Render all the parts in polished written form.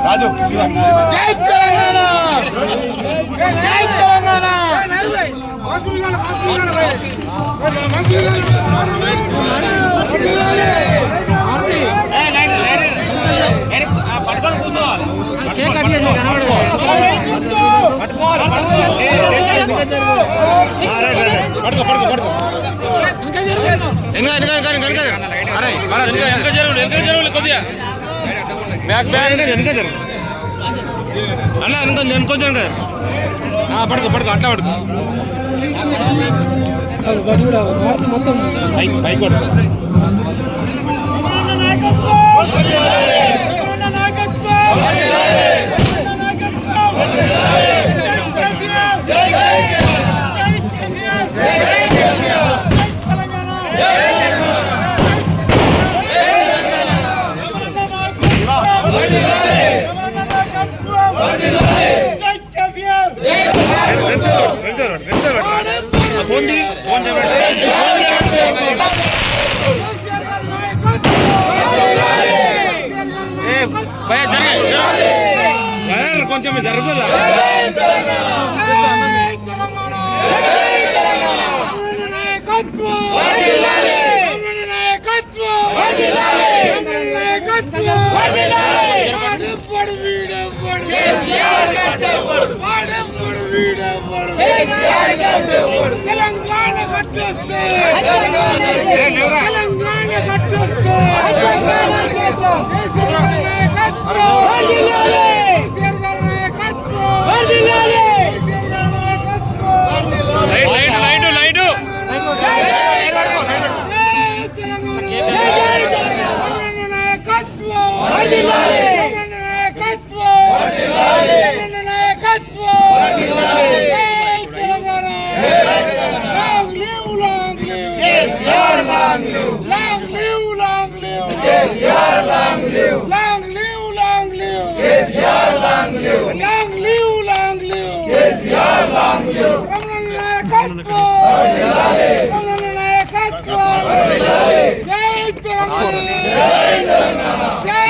రాజు జై తెలంగాణ జై తెలంగాణ పట్టుకొని కూర్చోవాలి అన్న కొంచెం పడుకో పడుకో అట్లా పడుకో పైకి పడుకో కొంచెం జరుగుదా తెలంగాణ కట్టొస్తే తెలంగాణ కట్టొస్తే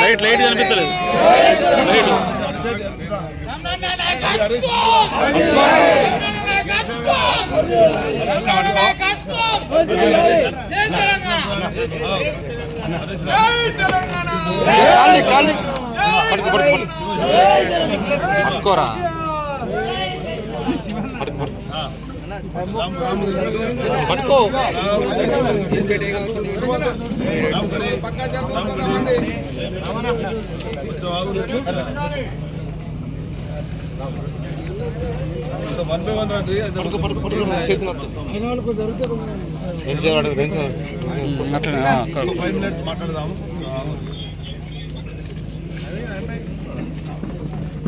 లైట్ లైట్ కనిపించలేదు పట్టుకోరా పట్టుకో మాట్లాడదాం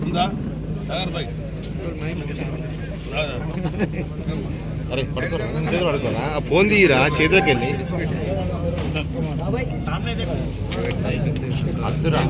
ఉందా అరే పడుకోరా చేతులు పడుకోరా ఫోన్ తీయరా చేతులకి వెళ్ళి అద్దురా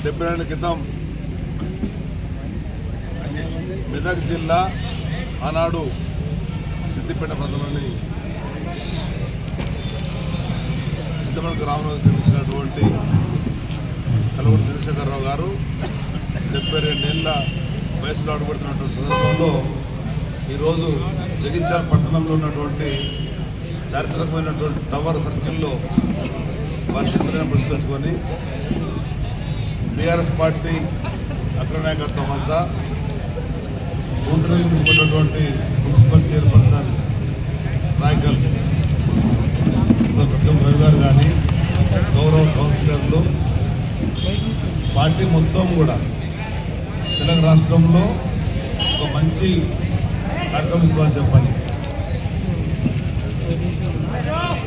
డెబ్బై ఏళ్ళ క్రితం మెదక్ జిల్లా ఆనాడు సిద్దిపేట ప్రాంతంలోని సిద్ధమణ గ్రామంలో జన్మించినటువంటి కల్వకుంట్ల చంద్రశేఖరరావు గారు 72 ఏళ్ల వయసులో అడుగుపెడుతున్నటువంటి సందర్భంలో ఈరోజు జగిత్యాల పట్టణంలో ఉన్నటువంటి చారిత్రకమైనటువంటి టవర్ సర్కిల్లో వారి జన్మదినం పురస్కరించుకొని బీఆర్ఎస్ పార్టీ అగ్రనాయకత్వం అంతా నూతనంగా మున్సిపల్ చైర్పర్సన్ రాయకల్ కట్టం రవి గారు కానీ గౌరవ కౌన్సిలర్లు పార్టీ మొత్తం కూడా తెలంగాణ రాష్ట్రంలో ఒక మంచి కార్యక్రమం తీసుకోవాలని చెప్పని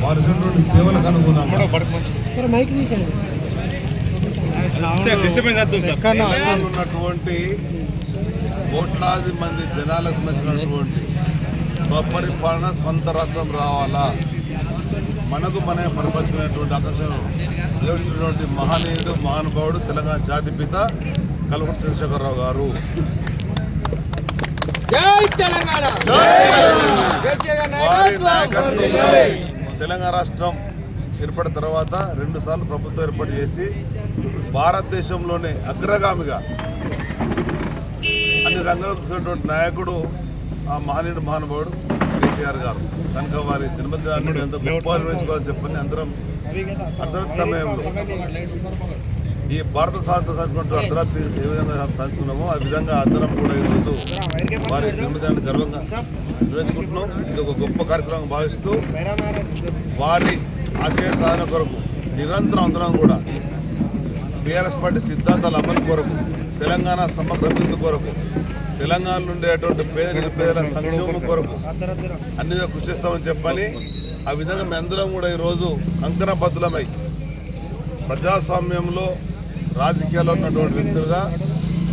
వారు చేసినటువంటి సేవలకు అనుగుణంగా తెలంగాణలో ఉన్నటువంటి కోట్లాది మంది జనాలకు సంబంధించినటువంటి స్వపరిపాలన స్వంత రాష్ట్రం రావాలా, మనకు మన పరిపాలించుకునేటువంటి ఆకాంక్షను నిలబెట్టినటువంటి మహనీయుడు మహానుభావుడు తెలంగాణ జాతిపిత కల్వకుంట్ల చంద్రశేఖరరావు గారు. వారి నాయకత్వంలో తెలంగాణ రాష్ట్రం ఏర్పడిన తర్వాత 2 సార్లు ప్రభుత్వం ఏర్పాటు చేసి భారతదేశంలోనే అగ్రగామిగా అన్ని రంగాలకు చూసినటువంటి నాయకుడు ఆ మహనీయుడు మహానుభావుడు కేసీఆర్ గారు. కనుక వారి జన్మదినాన్ని ఎంతో గొప్ప నిర్వహించుకోవాలని చెప్పని అందరం అర్ధరాత్రి సమయంలో ఈ భారత స్వాతంత్రం సాధించుకుంటూ అర్ధరాత్రి ఏ విధంగా సాధించుకున్నామో ఆ విధంగా అందరం కూడా ఈరోజు వారి జన్మదినాన్ని గర్వంగా నిర్వహించుకుంటున్నాం. ఇది ఒక గొప్ప కార్యక్రమం భావిస్తూ వారి ఆశయ సాధన కొరకు నిరంతరం అందరం కూడా బీఆర్ఎస్ పార్టీ సిద్ధాంతాల అమలు కొరకు, తెలంగాణ సమగ్ర అభివృద్ధి కొరకు, తెలంగాణలో ఉండేటువంటి పేద నిరుపేదల సంక్షేమం కొరకు అన్ని కృషి చేస్తామని చెప్పని ఆ విధంగా మేమందరం కూడా ఈరోజు కంకణబద్ధులమై ప్రజాస్వామ్యంలో రాజకీయాల్లో ఉన్నటువంటి వ్యక్తులుగా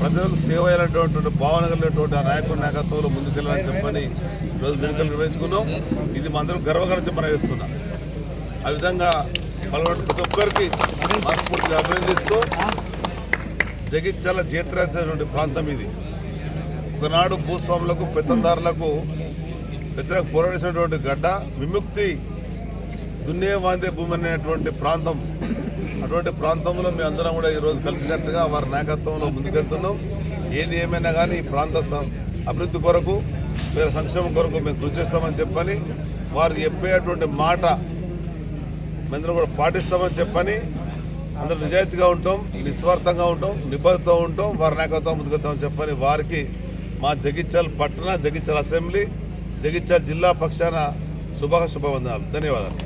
ప్రజలకు సేవ చేయాలనేటువంటి భావన కలిగినటువంటి ఆ నాయకుడి నాయకత్వంలో ముందుకెళ్ళాలని చెప్పని ఈరోజు వేడుకలు నిర్వహించుకున్నాం. ఇది మా అందరం గర్వకారం చెప్పని వేస్తున్నాం. ఆ విధంగా పాల్గొన్న ప్రతి ఒక్కరికి మనస్ఫూర్తిగా అభినందిస్తూ జగిత్యాల జీతరాసినటువంటి ప్రాంతం ఇది. ఒకనాడు భూస్వాములకు పెత్తందారులకు వ్యతిరేక పోరాడినటువంటి గడ్డ, విముక్తి దున్నేవాందే భూమి అనేటువంటి ప్రాంతం. అటువంటి ప్రాంతంలో మేము అందరం కూడా ఈరోజు కలిసికట్టుగా వారి నాయకత్వంలో ముందుకెళ్తున్నాం. ఏది ఏమైనా కానీ ఈ ప్రాంత అభివృద్ధి కొరకు, వేరే సంక్షేమం కొరకు మేము కృషి చేస్తామని చెప్పని వారు చెప్పేటువంటి మాట మేమందరం కూడా పాటిస్తామని చెప్పని అందరూ నిజాయితీగా ఉంటాం, నిస్వార్థంగా ఉంటాం, నిబద్ధతో ఉంటాం, వారి నాయకత్వం ముందుకెళ్తామని చెప్పని వారికి మా జగిత్యాల పట్టణ, జగిత్యాల అసెంబ్లీ, జగిత్యాల జిల్లా పక్షాన శుభవందనాలు. ధన్యవాదాలు.